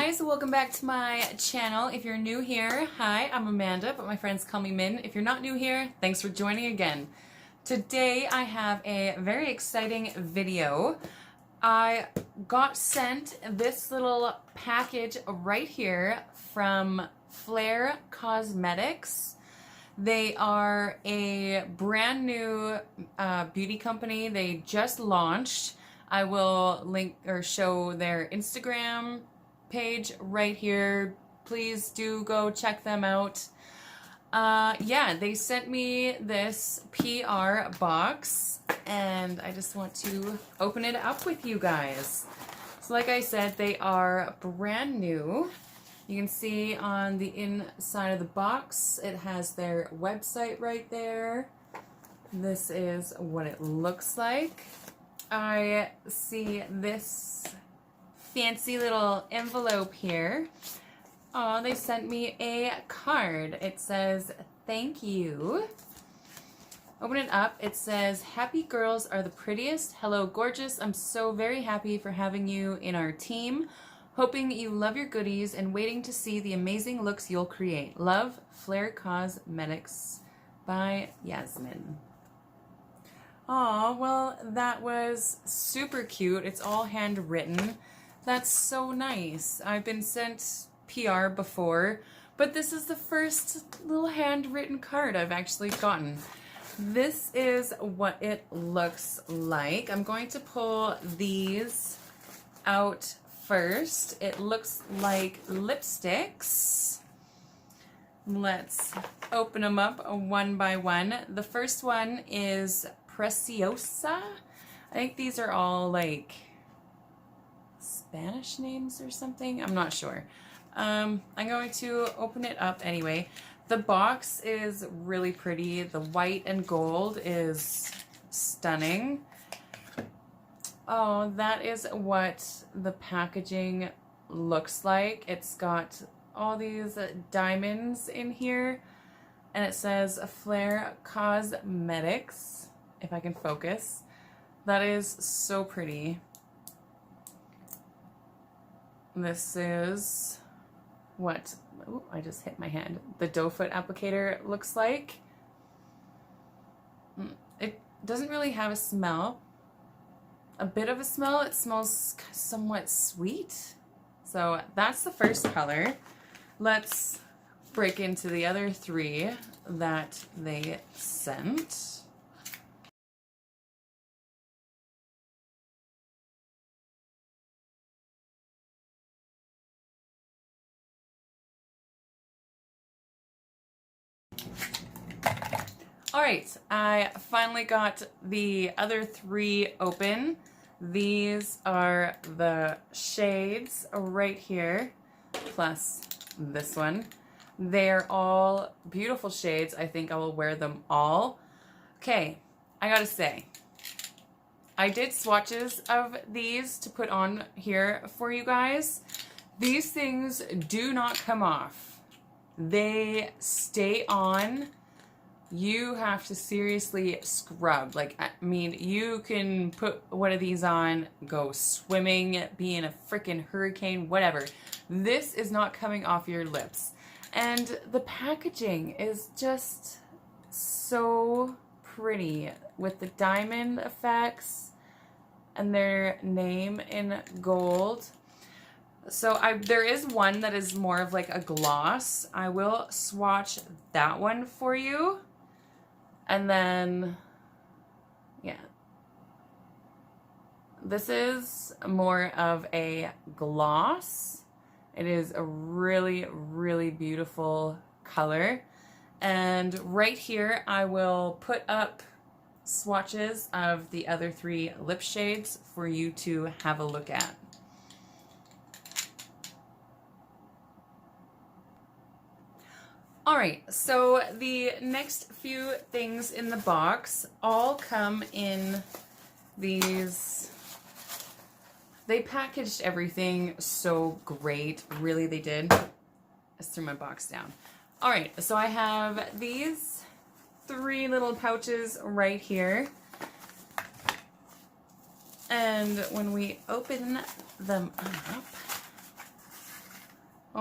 guys, welcome back to my channel. If you're new here, hi, I'm Amanda, but my friends call me Min. If you're not new here, thanks for joining again. Today I have a very exciting video. I got sent this little package right here from Flare Cosmetics. They are a brand new beauty company. They just launched. I will link or show their Instagram page right here. Please do go check them out. Yeah, they sent me this PR box and I just want to open it up with you guys. So like I said, they are brand new. You can see on the inside of the box, it has their website right there. This is what it looks like. I see this fancy little envelope here. Oh, they sent me a card. It says, thank you. Open it up. It says, happy girls are the prettiest. Hello, gorgeous. I'm so very happy for having you in our team. Hoping you love your goodies and waiting to see the amazing looks you'll create. Love, Flare Cosmetics by Yasmin. Aw, well, that was super cute. It's all handwritten. That's so nice. I've been sent PR before, but this is the first little handwritten card I've actually gotten. This is what it looks like. I'm going to pull these out first. It looks like lipsticks. Let's open them up one by one. The first one is Preciosa. I think these are all like Spanish names or something. I'm not sure. I'm going to open it up anyway. The box is really pretty. The white and gold is stunning. Oh, that is what the packaging looks like. It's got all these diamonds in here, and it says Flare Cosmetics, if I can focus. That is so pretty. This is what, oh, I just hit my hand. The doe foot applicator looks like. It doesn't really have a smell. A bit of a smell. It smells somewhat sweet. So that's the first color. Let's break into the other three that they sent. Alright, I finally got the other three open. These are the shades right here, plus this one. They're all beautiful shades. I think I will wear them all. Okay, I gotta say, I did swatches of these to put on here for you guys. These things do not come off. They stay on. You have to seriously scrub. Like, I mean, you can put one of these on, go swimming, be in a freaking hurricane, whatever. This is not coming off your lips. And the packaging is just so pretty with the diamond effects and their name in gold. So there is one that is more of like a gloss. I will swatch that one for you. And then, yeah, this is more of a gloss. It is a really, really beautiful color. And right here, I will put up swatches of the other three lip shades for you to have a look at. Alright, so the next few things in the box all come in these. They packaged everything so great. Really, they did. I just threw my box down. Alright, so I have these three little pouches right here. And when we open them up,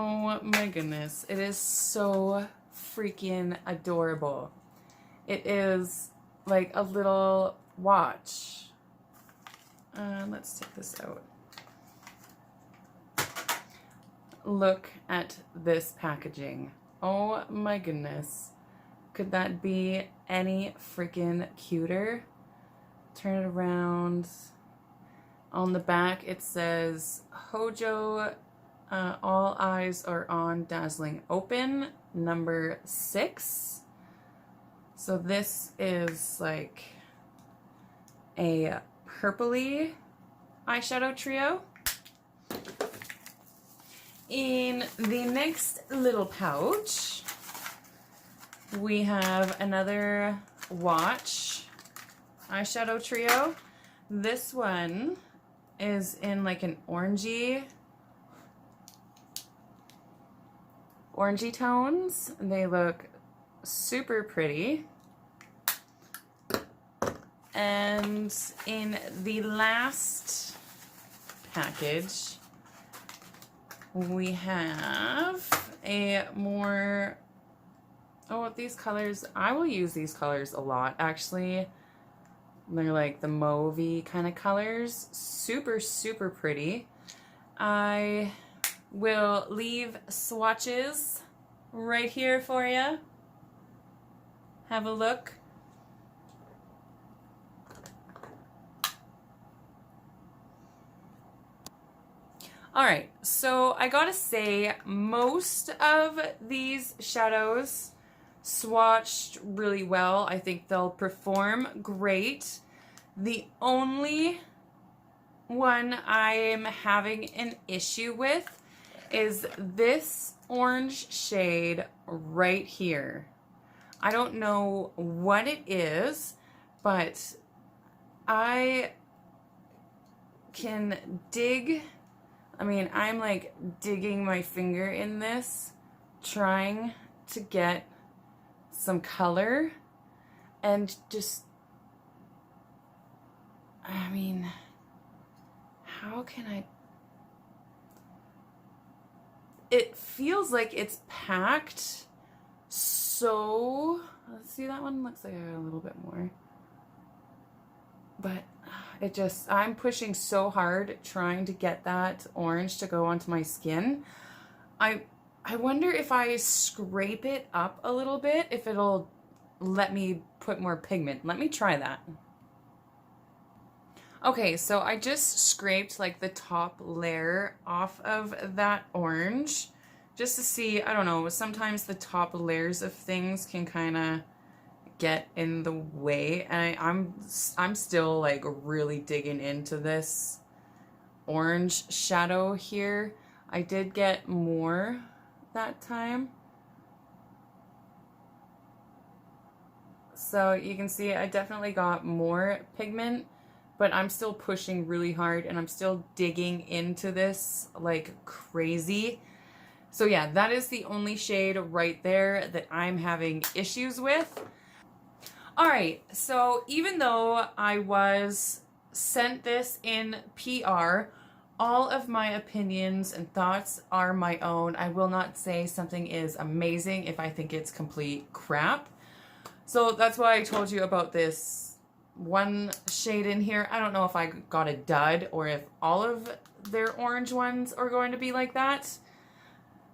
Oh my goodness. It is so freaking adorable. It is like a little watch. Let's take this out. Look at this packaging. Oh my goodness. Could that be any freaking cuter? Turn it around. On the back it says Hojo, all eyes are on Dazzling Open, number 6. So this is like a purpley eyeshadow trio. In the next little pouch, we have another watch eyeshadow trio. This one is in like an orangey tones. They look super pretty. And in the last package, we have a more, oh, these colors, I will use these colors a lot actually. They're like the mauvey kind of colors. Super, super pretty. I will leave swatches right here for you. Have a look. Alright, so I gotta say, most of these shadows swatched really well. I think they'll perform great. The only one I'm having an issue with is this orange shade right here. I don't know what it is, but I can dig. I mean, I'm like digging my finger in this, trying to get some color, and just, I mean, how can I, it feels like it's packed so, let's see, that one looks like I got a little bit more, but it just, I'm pushing so hard trying to get that orange to go onto my skin. I wonder if I scrape it up a little bit, if it'll let me put more pigment. Let me try that. Okay, so I just scraped like the top layer off of that orange just to see, I don't know, sometimes the top layers of things can kind of get in the way, and I'm still like really digging into this orange shadow here. I did get more that time, so you can see I definitely got more pigment, but I'm still pushing really hard and I'm still digging into this like crazy. So yeah, that is the only shade right there that I'm having issues with. Alright, so even though I was sent this in PR, all of my opinions and thoughts are my own. I will not say something is amazing if I think it's complete crap. So that's why I told you about this one shade in here. I don't know if I got a dud or if all of their orange ones are going to be like that.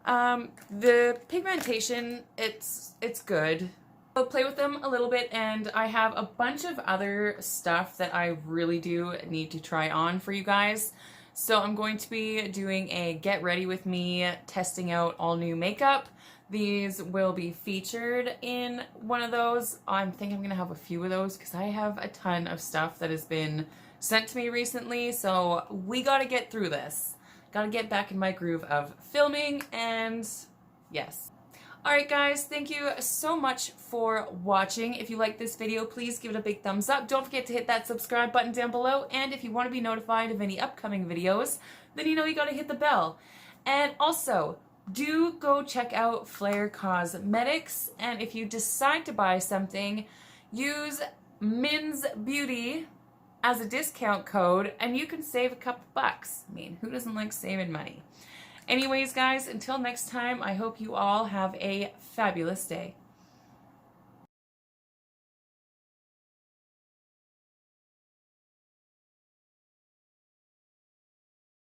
The pigmentation, it's good. I'll play with them a little bit, and I have a bunch of other stuff that I really do need to try on for you guys. So I'm going to be doing a get ready with me, testing out all new makeup. These will be featured in one of those. I think I'm gonna have a few of those because I have a ton of stuff that has been sent to me recently. So we gotta get through this. Gotta get back in my groove of filming, and yes. Alright guys, thank you so much for watching. If you like this video, please give it a big thumbs up. Don't forget to hit that subscribe button down below, and if you want to be notified of any upcoming videos, then you know you gotta hit the bell. And also, do go check out Flare Cosmetics, and if you decide to buy something, use Minsbeauty as a discount code, and you can save a couple bucks. I mean, who doesn't like saving money? Anyways, guys, until next time, I hope you all have a fabulous day.